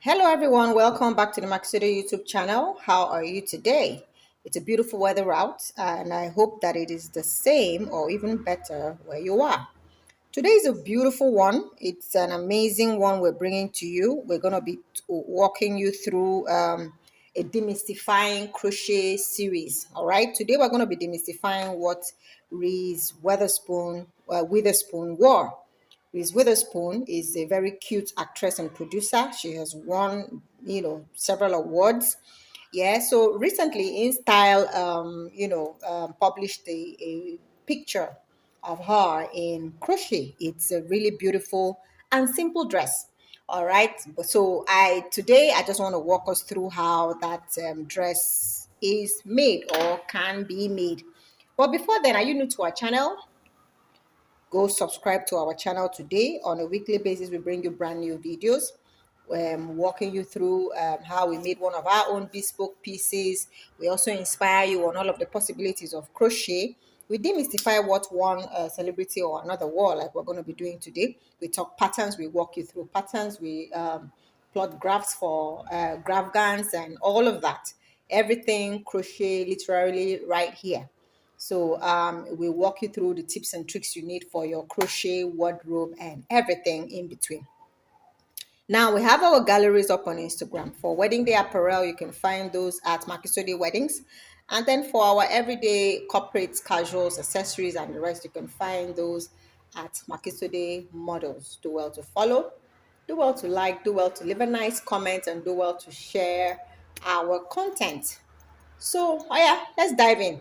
Hello everyone, welcome back to the Makisode YouTube channel. How are you today? It's a beautiful weather out and I hope that it is the same or even better where you are. Today is a beautiful one. It's an amazing one we're bringing to you. We're going to be walking you through a demystifying crochet series. All right, today we're going to be demystifying what Witherspoon wore. Reese Witherspoon is a very cute actress and producer. She has won, several awards. Yeah, so recently InStyle, published a picture of her in crochet. It's a really beautiful and simple dress. All right, so today I just want to walk us through how that dress is made or can be made. But before then, are you new to our channel? Go subscribe to our channel today. On a weekly basis, we bring you brand new videos, walking you through how we made one of our own bespoke pieces. We also inspire you on all of the possibilities of crochet. We demystify what one celebrity or another wore, like we're going to be doing today. We talk patterns, we walk you through patterns, we plot graphs for graph guns and all of that. Everything crochet literally right here. So we'll walk you through the tips and tricks you need for your crochet wardrobe and everything in between. Now we have our galleries up on Instagram. For wedding day apparel, you can find those at Makisode Weddings. And then for our everyday corporate casuals, accessories, and the rest, you can find those at Makisode Models. Do well to follow, do well to like, do well to leave a nice comment, and do well to share our content. So, oh yeah, let's dive in.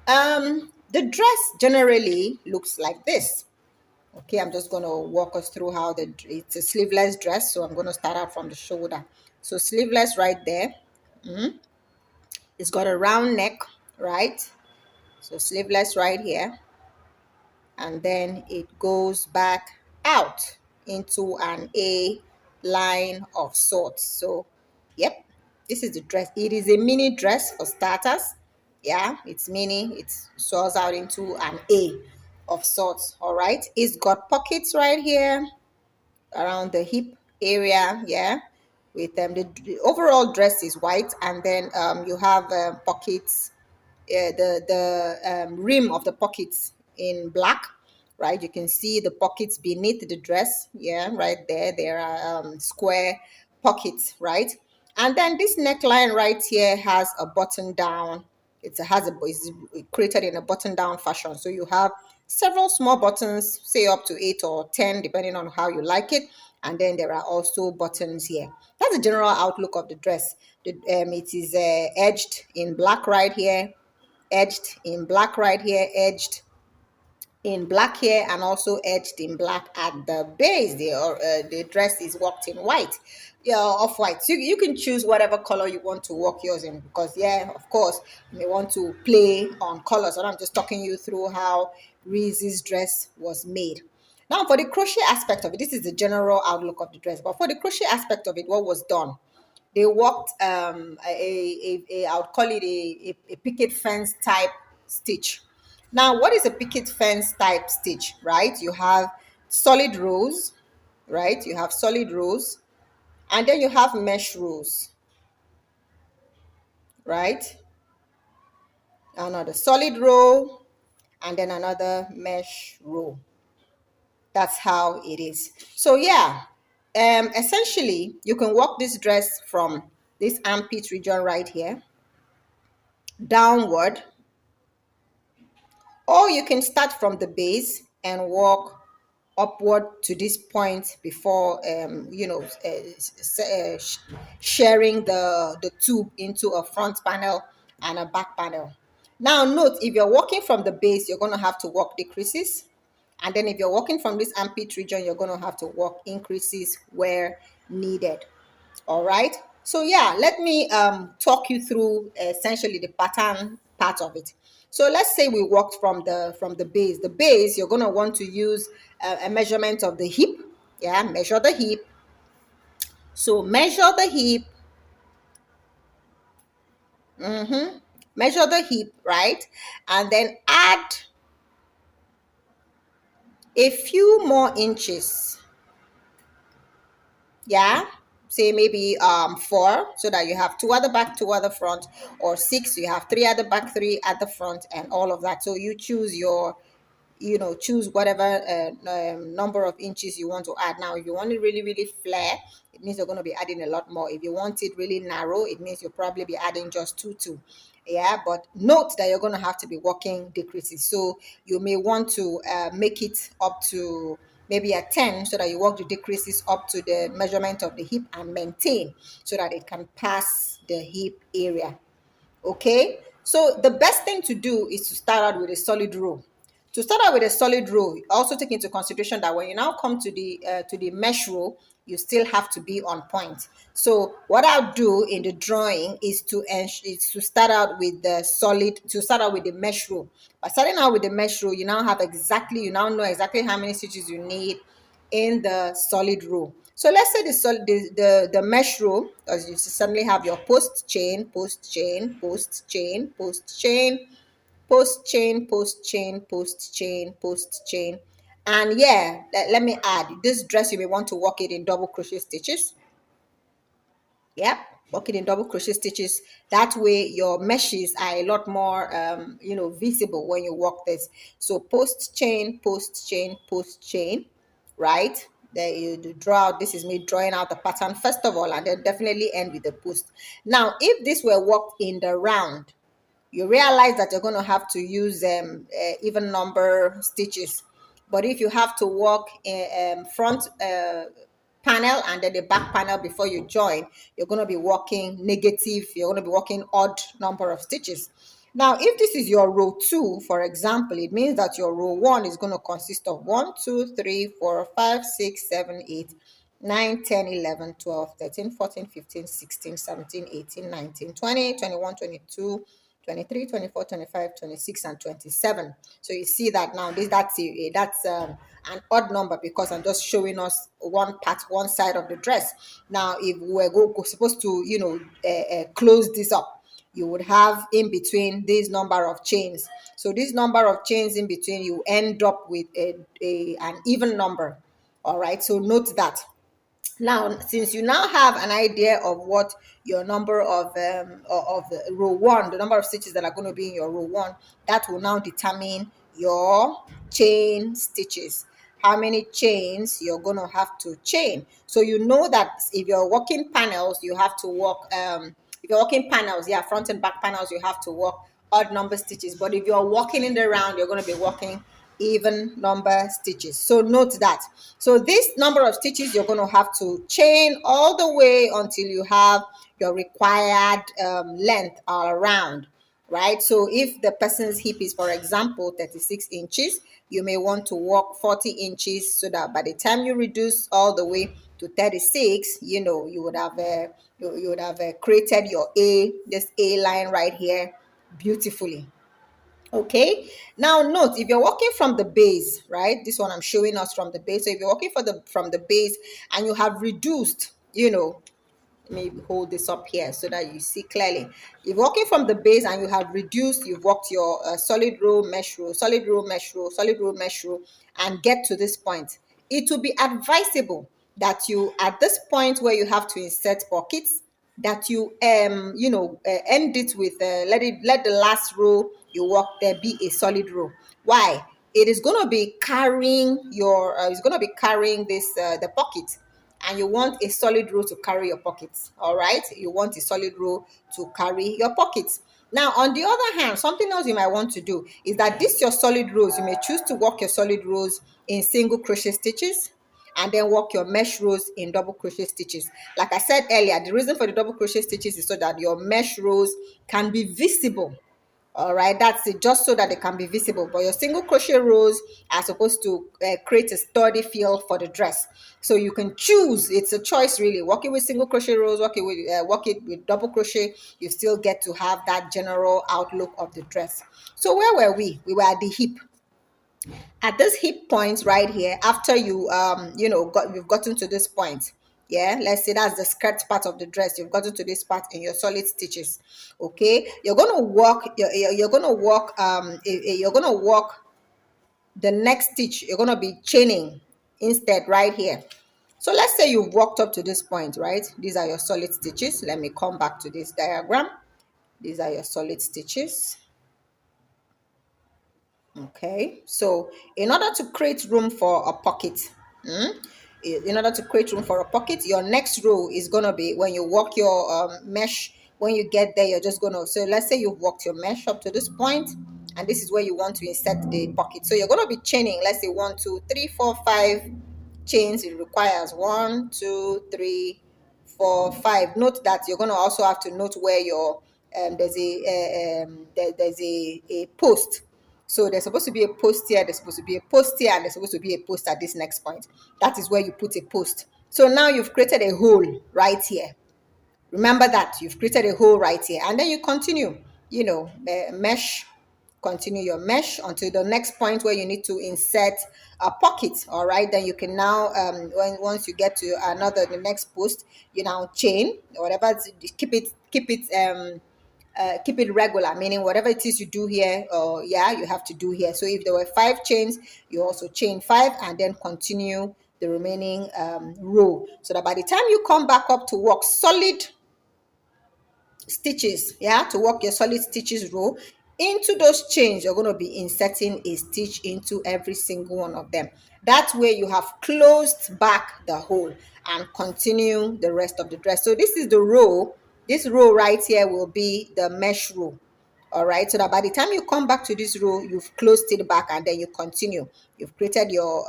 The dress generally looks like this. Okay, I'm just going to walk us through how it's a sleeveless dress. So I'm going to start out from the shoulder. So sleeveless right there. It's got a round neck, right? So sleeveless right here. And then it goes back out into an A line of sorts. So, yep, this is the dress. It is a mini dress for starters. Yeah, it's mini. It soars out into an A of sorts. All right. It's got pockets right here around the hip area. Yeah. With the overall dress is white, and then you have pockets, the rim of the pockets in black, right? You can see the pockets beneath the dress. Yeah, right there. There are square pockets, right? And then this neckline right here has a button down. It's created in a button down fashion. So you have several small buttons, say up to 8 or 10, depending on how you like it. And then there are also buttons here. That's the general outlook of the dress. It is edged in black right here, edged in black right here, edged in black here, and also edged in black at the base. The dress is worked in white, yeah, off white. So you can choose whatever color you want to work yours in, because yeah, of course, you may want to play on colors. And I'm just talking you through how Reese's dress was made. Now, for the crochet aspect of it, this is the general outlook of the dress. But for the crochet aspect of it, what was done? They worked I would call it a picket fence type stitch. Now, what is a picket fence type stitch, right? You have solid rows, right? You have solid rows, and then you have mesh rows, right? Another solid row, and then another mesh row. That's how it is. So yeah, essentially, you can work this dress from this armpit region right here downward, or you can start from the base and walk upward to this point before sharing the tube into a front panel and a back panel. Now note, if you're working from the base, you're going to have to work decreases, and then if you're working from this armpit region, you're going to have to work increases where needed. All right, so yeah, let me talk you through essentially the pattern part of it. So let's say we worked from the base. The base, you're going to want to use a measurement of the hip. Yeah, measure the hip. So measure the hip. Measure the hip, right? And then add a few more inches. Yeah, say maybe 4, so that you have 2 at the back, 2 at the front, or 6, you have 3 at the back, 3 at the front, and all of that. So you choose your, choose whatever number of inches you want to add. Now if you want it really really flare, it means you're going to be adding a lot more. If you want it really narrow, it means you'll probably be adding just 2. Yeah, but note that you're going to have to be working decreases. So you may want to make it up to maybe a 10, so that you work the decreases up to the measurement of the hip and maintain, so that it can pass the hip area. Okay, so the best thing to do is to start out with a solid row. To start out with a solid row, also take into consideration that when you now come to the mesh row, you still have to be on point. So what I'll do in the drawing is to start out with the mesh row. By starting out with the mesh row, you now know exactly how many stitches you need in the solid row. So let's say the mesh row, as you suddenly have your post chain, post chain, post chain, post chain, post chain, post chain, post chain, post chain. And yeah, let me add, this dress you may want to work it in double crochet stitches. Yep, work it in double crochet stitches. That way your meshes are a lot more visible when you work this. So post chain, post chain, post chain, right? There you draw out. This is me drawing out the pattern first of all, and then definitely end with the post. Now if this were worked in the round, you realize that you're going to have to use even number stitches. But if you have to work in front panel and then the back panel before you join, you're going to be working negative, you're going to be working odd number of stitches. Now if this is your row 2, for example, it means that your row 1 is going to consist of 1 2 3 4 5 6 7 8 9 10 11 12 13 14 15 16 17 18 19 20 21 22 23, 24, 25, 26, and 27. So you see that now that's an odd number, because I'm just showing us one side of the dress. Now if we're supposed to close this up, you would have in between this number of chains. So this number of chains in between, you end up with an even number. All right, so note that. Now, since you now have an idea of what your number of row 1, the number of stitches that are going to be in your row 1, that will now determine your chain stitches, how many chains you're going to have to chain. So you know that if you're working panels, you have to work if you're working panels, yeah, front and back panels, you have to work odd number stitches. But if you're working in the round, you're going to be working even number stitches. So note that. So this number of stitches, you're going to have to chain all the way until you have your required length all around, right? So if the person's hip is, for example, 36 inches, you may want to work 40 inches, so that by the time you reduce all the way to 36, you would have created your this A line right here beautifully. Okay, now note, if you're working from the base, right, this one I'm showing us from the base. So if you're working from the base and you have reduced, maybe hold this up here so that you see clearly. If you're working from the base and you have reduced, you've worked your solid row, mesh row, solid row, mesh row, solid row, mesh row, and get to this point, it will be advisable that you, at this point where you have to insert pockets, that you end it with let the last row you work there be a solid row. Why? It is going to be carrying this the pocket, and you want a solid row to carry your pockets. All right, you want a solid row to carry your pockets. Now on the other hand, something else you might want to do is that this your solid rows, you may choose to work your solid rows in single crochet stitches, and then work your mesh rows in double crochet stitches. Like I said earlier, the reason for the double crochet stitches is so that your mesh rows can be visible. All right, that's it, just so that they can be visible. But your single crochet rows are supposed to create a sturdy feel for the dress. So you can choose, it's a choice really. Working with single crochet rows, work it with double crochet, you still get to have that general outlook of the dress. So where were we? We were at the hip. At this hip point right here, after you've gotten to this point, yeah, let's say that's the skirt part of the dress, you've gotten to this part in your solid stitches. Okay, you're going to work the next stitch, you're going to be chaining instead right here. So let's say you've walked up to this point, right? These are your solid stitches. Let me come back to this diagram. These are your solid stitches. Okay, so in order to create room for a pocket, in order to create room for a pocket, your next row is going to be when you walk your mesh. When you get there, you're just going to, so let's say you've walked your mesh up to this point, and this is where you want to insert the pocket. So you're going to be chaining, let's say 1 2 3 4 5 chains. It requires 1 2 3 4 5. Note that you're going to also have to note where your there's a post. So there's supposed to be a post here, there's supposed to be a post here, and there's supposed to be a post at this next point. That is where you put a post. So now you've created a hole right here. Remember that you've created a hole right here, and then you continue, mesh, continue your mesh until the next point where you need to insert a pocket. All right, then you can now once you get to the next post, you now chain whatever, keep it regular, meaning whatever it is you do here, you have to do here. So if there were 5 chains, you also chain 5 and then continue the remaining row, so that by the time you come back up to work solid stitches, to work your solid stitches row, into those chains you're going to be inserting a stitch into every single one of them. That way you have closed back the hole and continue the rest of the dress. So this is the row. This row right here will be the mesh row. All right, so that by the time you come back to this row, you've closed it back and then you continue. You've created your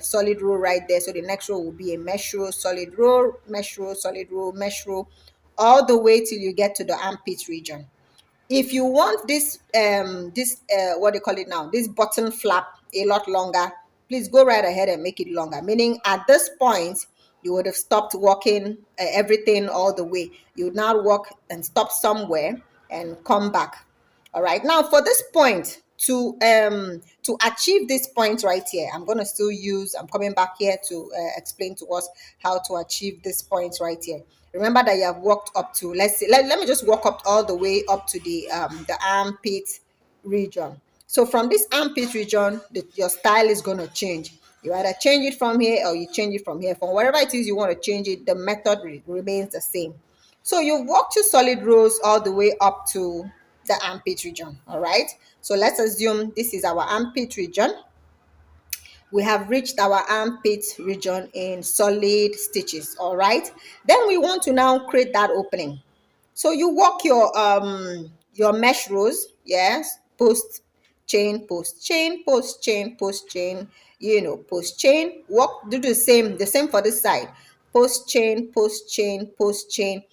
solid row right there. So the next row will be a mesh row, solid row, mesh row, solid row, mesh row, all the way till you get to the armpit region. If you want this what do you call it now, this button flap a lot longer, please go right ahead and make it longer, meaning at this point you would have stopped walking everything all the way. You would now walk and stop somewhere and come back. All right, now for this point, to achieve this point right here, I'm coming back here to explain to us how to achieve this point right here. Remember that you have walked up to, let's say, let me just walk up all the way up to the armpit region. So from this armpit region, your style is going to change. You either change it from here or you change it from here. From wherever it is you want to change it, the method remains the same. So you walk to solid rows all the way up to the armpit region. All right, so let's assume this is our armpit region. We have reached our armpit region in solid stitches. All right, then we want to now create that opening. So you walk your mesh rows, yes, post chain, post chain, post chain, post chain, post chain. Walk, do the same for this side. Post chain, post chain, post chain.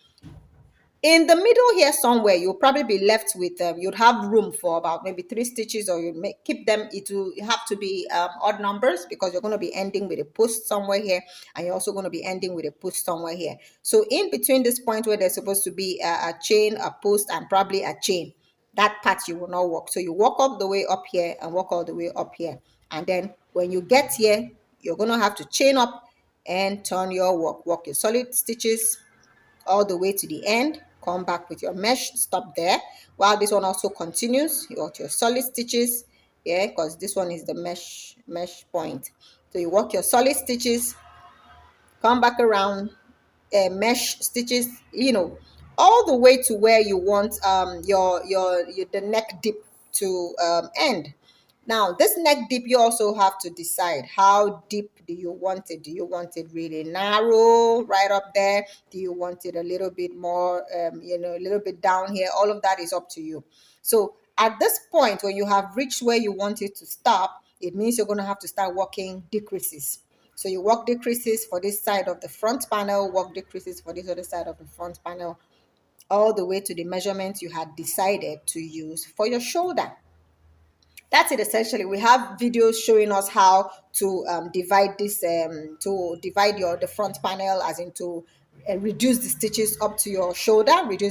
In the middle here somewhere, you'll probably be left with, you'd have room for about maybe 3 stitches, or you may keep them. It will have to be odd numbers, because you're going to be ending with a post somewhere here, and you're also going to be ending with a post somewhere here. So in between this point where there's supposed to be a chain, a post, and probably a chain, that part you will not walk. So you walk all the way up here and walk all the way up here. And then when you get here, you're going to have to chain up and turn your walk your solid stitches all the way to the end. Come back with your mesh, stop there. While this one also continues, you got your solid stitches, because this one is the mesh point. So you work your solid stitches, come back around, mesh stitches, all the way to where you want your the neck dip to end. Now, this neck dip, you also have to decide how deep do you want it. Do you want it really narrow right up there? Do you want it a little bit more, a little bit down here? All of that is up to you. So at this point, when you have reached where you want it to stop, it means you're going to have to start working decreases. So you work decreases for this side of the front panel, work decreases for this other side of the front panel, all the way to the measurement you had decided to use for your shoulder. That's it essentially. We have videos showing us how to divide this, to divide the front panel, as in to reduce the stitches up to your shoulder, I'm going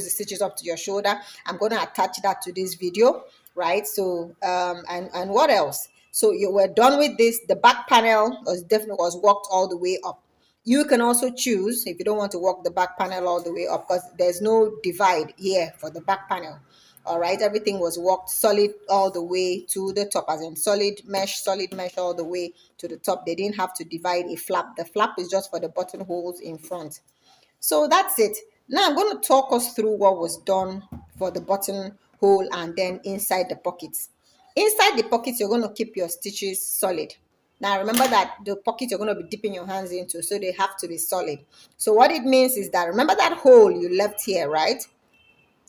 to attach that to this video, right? So and what else? So you were done with this. The back panel was worked all the way up. You can also choose, if you don't want to work the back panel all the way up, because there's no divide here for the back panel. All right, everything was worked solid all the way to the top, as in solid mesh all the way to the top. They didn't have to divide a flap. The flap is just for the buttonholes in front. So that's it. Now I'm going to talk us through what was done for the buttonhole and then inside the pockets. Inside the pockets, you're going to keep your stitches solid. Now remember that the pockets you're going to be dipping your hands into, so they have to be solid. So what it means is that, remember that hole you left here, right?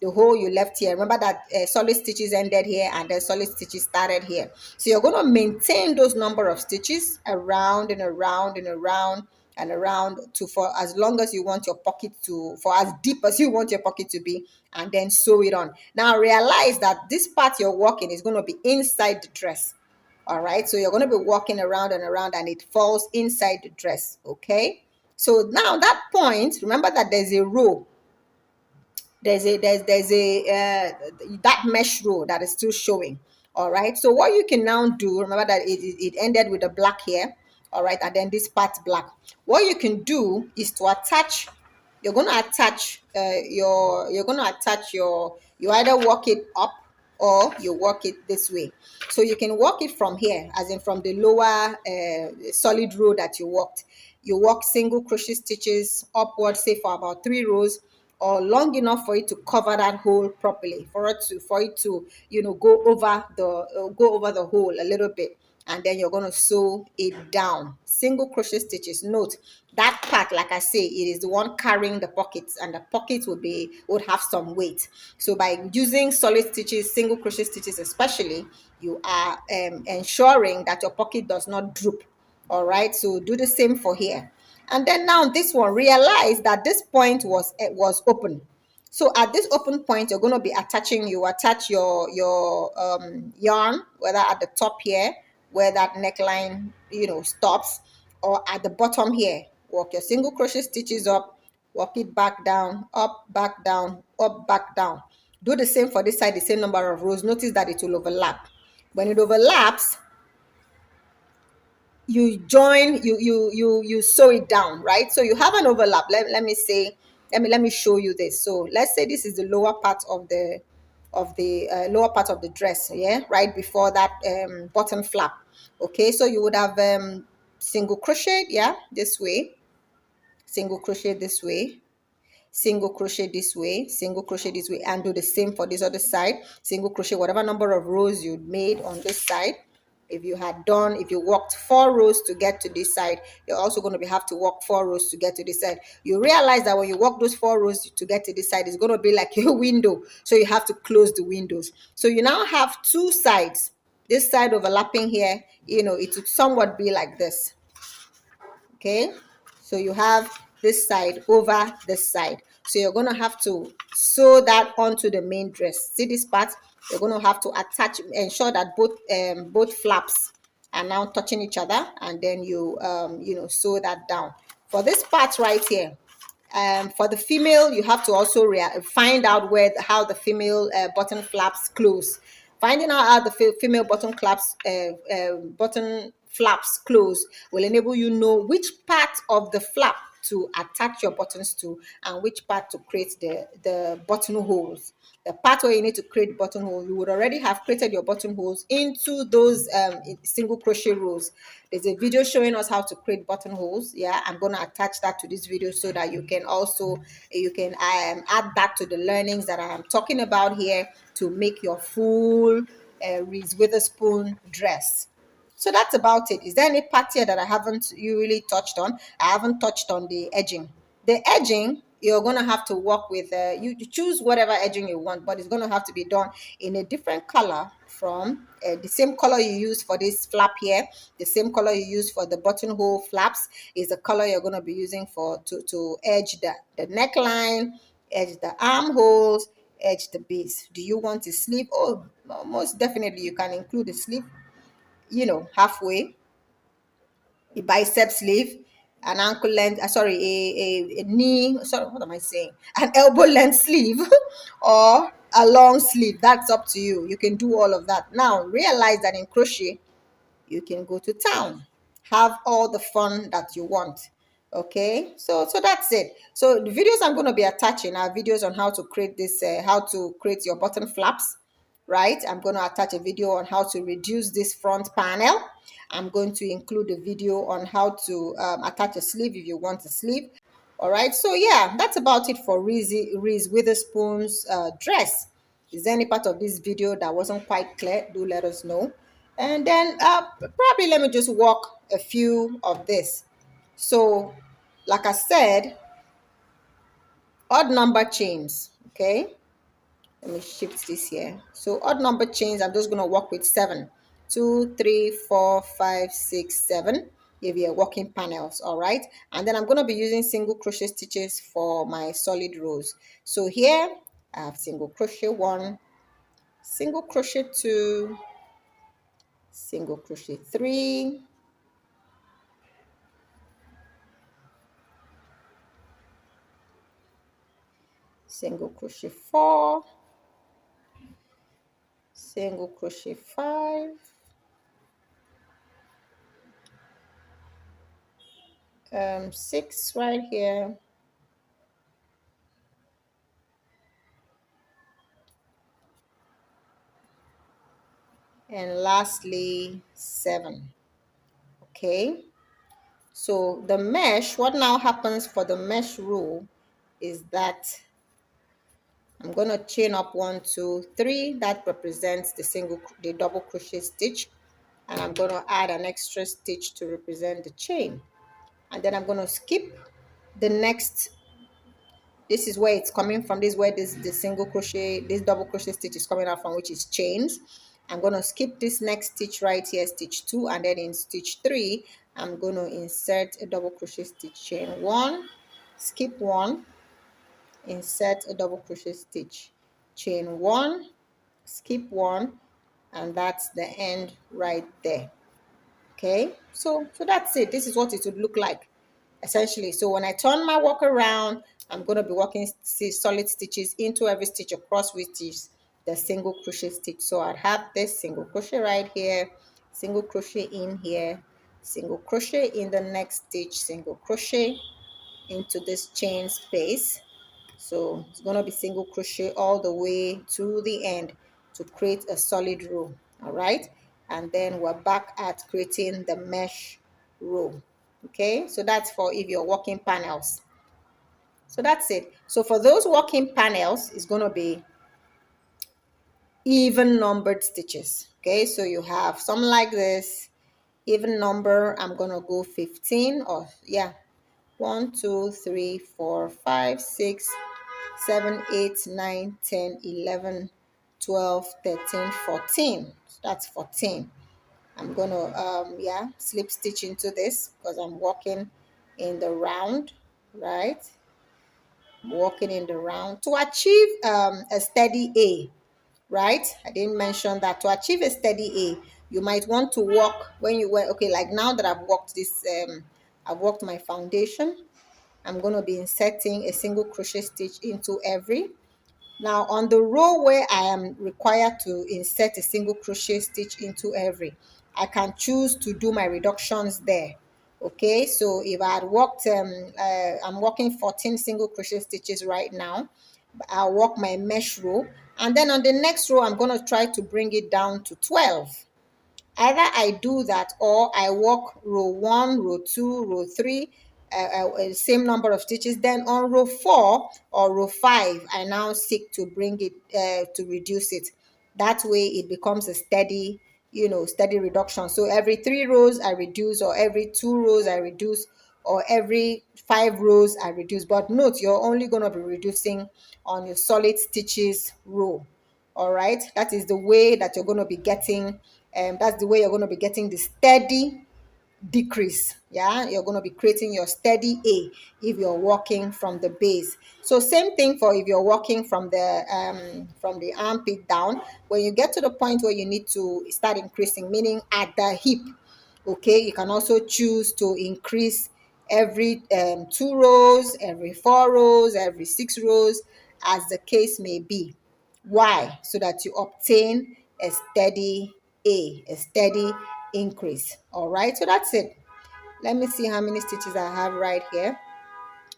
The hole you left here, remember that solid stitches ended here and then solid stitches started here. So you're going to maintain those number of stitches around and around and around and around to for as long as you want your pocket to, for as deep as you want your pocket to be, and then sew it on. Now realize that this part you're working is going to be inside the dress. All right, so you're going to be walking around and around and it falls inside the dress. Okay, so now that point, remember that there's a row, that mesh row that is still showing. All right, so what you can now do, remember that it ended with a black here. All right, and then this part black. What you can do is to attach, you're going to attach you either work it up or you work it this way. So you can work it from here, as in from the lower solid row that you worked. You work single crochet stitches upward, say for about 3 rows, or long enough for it to cover that hole properly, for it to go over the hole a little bit, and then you're going to sew it down. Single crochet stitches. Note that part, like I say, it is the one carrying the pockets, and the pockets would have some weight. So by using solid stitches, single crochet stitches especially, you are ensuring that your pocket does not droop. All right, so do the same for here. And then now this one, realize that this point was open. So at this open point, you're going to be attaching, you attach your yarn, whether at the top here where that neckline stops, or at the bottom here. Work your single crochet stitches up, work it back down, up, back down, up, back down. Do the same for this side, the same number of rows. Notice that it will overlap. When it overlaps, you join, you sew it down, right? So you have an overlap. Let me show you this. So let's say this is the lower part of the lower part of the dress, yeah, right before that bottom flap. Okay, so you would have single crochet, yeah, this way, single crochet this way, single crochet this way, single crochet this way, and do the same for this other side. Single crochet whatever number of rows you made on this side. If you worked 4 rows to get to this side, you're also going to have to work 4 rows to get to this side. You realize that when you work those 4 rows to get to this side, it's going to be like a window, so you have to close the windows. So you now have 2 sides. This side overlapping here, it would somewhat be like this. Okay, so you have this side over this side, so you're going to have to sew that onto the main dress. See this part, you're going to have to attach, ensure that both flaps are now touching each other, and then you sew that down. For this part right here, for the female, you have to also find out how the female button flaps close. Finding out how the female button flaps close will enable you know which part of the flap to attach your buttons to, and which part to create the buttonholes. The part where you need to create buttonhole, you would already have created your buttonholes into those single crochet rows. There's a video showing us how to create buttonholes. Yeah, I'm going to attach that to this video so that you can add that to the learnings that I am talking about here to make your full Reese Witherspoon dress. So that's about it. Is there any part here that I haven't really touched on? I haven't touched on the edging. The edging, you're going to have to work with, you choose whatever edging you want, but it's going to have to be done in a different color from the same color you use for this flap here. The same color you use for the buttonhole flaps is the color you're going to be using to edge the neckline, edge the armholes, edge the base. Do you want a sleeve? Oh, most definitely you can include a sleeve, halfway, a bicep sleeve, an ankle length, a knee, sorry, what am I saying? An elbow length sleeve or a long sleeve. That's up to you. You can do all of that. Now, realize that in crochet, you can go to town, have all the fun that you want. Okay, so that's it. So the videos I'm going to be attaching are videos on how to create this, how to create your button flaps, right? I'm going to attach a video on how to reduce this front panel. I'm going to include a video on how to attach a sleeve if you want a sleeve. All right, so yeah, that's about it for Reese Witherspoon's dress. Is there any part of this video that wasn't quite clear? Do let us know. And then probably let me just walk a few of this. So, like I said, odd number chains, okay? Let me shift this here. So odd number chains, I'm just going to work with 7. 2, 3, 4, 5, 6, 7. If you're working panels, all right? And then I'm going to be using single crochet stitches for my solid rows. So here, I have single crochet 1, single crochet 2, single crochet 3, single crochet 4, single crochet 5, 6 right here, and lastly 7. Okay, so the mesh, what now happens for the mesh row is that I'm going to chain up 1, 2, 3. That represents the double crochet stitch, and I'm going to add an extra stitch to represent the chain, and then I'm going to skip the next. This is where it's coming from. This is where this double crochet stitch is coming out from, which is chains. I'm going to skip this next stitch right here, stitch 2, and then in stitch 3, I'm going to insert a double crochet stitch, chain 1, skip 1, insert a double crochet stitch, chain 1, skip 1, and that's the end right there. Okay, so that's it. This is what it would look like essentially. So when I turn my work around, I'm going to be working solid stitches into every stitch across, which is the single crochet stitch. So I'd have this single crochet right here, single crochet in here, single crochet in the next stitch, single crochet into this chain space. So it's going to be single crochet all the way to the end to create a solid row. All right, and then we're back at creating the mesh row. Okay, so that's for if you're working panels. So that's it. So for those working panels, it's going to be even numbered stitches. Okay, so you have something like this, even number. I'm going to go 15, or yeah, 1, 2, 3, 4, 5, 6, 7, 8, 9, 10, 11, 12, 13, 14. So that's 14. I'm going to, yeah, slip stitch into this because I'm working in the round, right? Working in the round to achieve a steady A, right? I didn't mention that. To achieve a steady A, you might want to work when you were, okay, like now that I've worked this, I've worked my foundation, I'm going to be inserting a single crochet stitch into every. Now on the row where I am required to insert a single crochet stitch into every, I can choose to do my reductions there. Okay, so if I had worked, I'm working 14 single crochet stitches right now. I'll work my mesh row, and then on the next row, I'm going to try to bring it down to 12. Either I do that or I work row 1, row 2, row 3, same number of stitches. Then on row 4 or row 5, I now seek to bring it, to reduce it. That way it becomes a steady, steady reduction. So every 3 rows I reduce, or every 2 rows I reduce, or every 5 rows I reduce. But note, you're only going to be reducing on your solid stitches row. All right, that is the way that you're going to be getting, that's the way you're going to be getting the steady decrease. Yeah, you're going to be creating your steady A if you're working from the base. So same thing for if you're working from the armpit down. When you get to the point where you need to start increasing, meaning at the hip, okay, you can also choose to increase every 2 rows, every 4 rows, every 6 rows, as the case may be. Why? So that you obtain a steady A, a steady increase. All right, so that's it. Let me see how many stitches I have right here.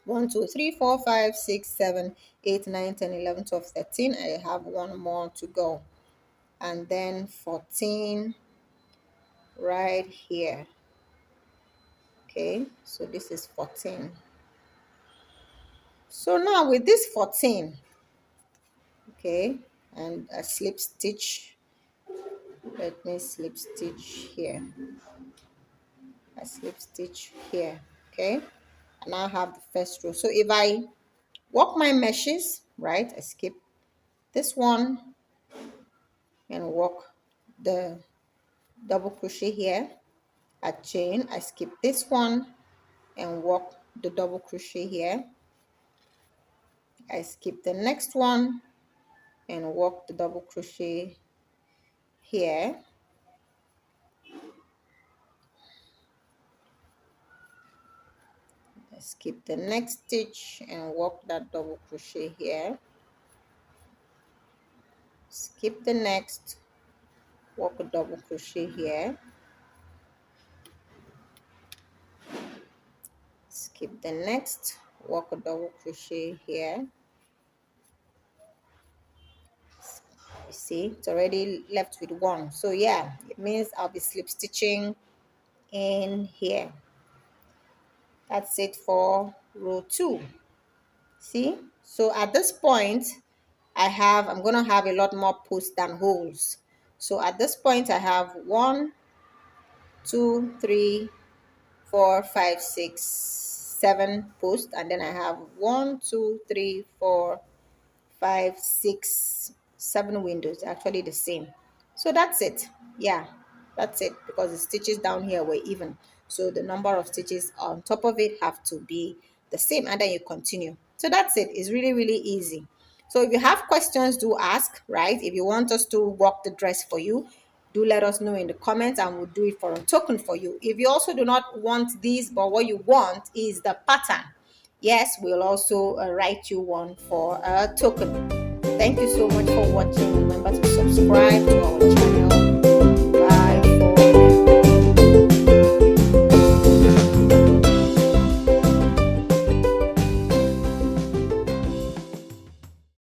1 2 3 4 5 6 7 8 9 10 11 12 13. I have one more to go, and then 14 right here. Okay, so this is 14. So now with this 14, okay, and a slip stitch, let me slip stitch here, a slip stitch here, okay, and I have the first row. So if I work my meshes, right, I skip this one and work the double crochet here, a chain, I skip this one and work the double crochet here, I skip the next one and work the double crochet here, I skip the next stitch and work that double crochet here, skip the next, work a double crochet here, skip the next, work a double crochet here. You see, it's already left with one. So yeah, it means I'll be slip stitching in here. That's it for row 2. See, so at this point I'm going to have a lot more posts than holes. So at this point I have 1 2 3 4 5 6 7 posts, and then I have 1 2 3 4 5 6 7 windows, actually the same. So that's it. Yeah, that's it, because the stitches down here were even, so the number of stitches on top of it have to be the same, and then you continue. So that's it. It's really, really easy. So if you have questions, do ask, right? If you want us to work the dress for you, do let us know in the comments and we'll do it for a token for you. If you also do not want these, but what you want is the pattern, yes, we'll also write you one for a token. Thank you so much for watching. Remember to subscribe to our channel.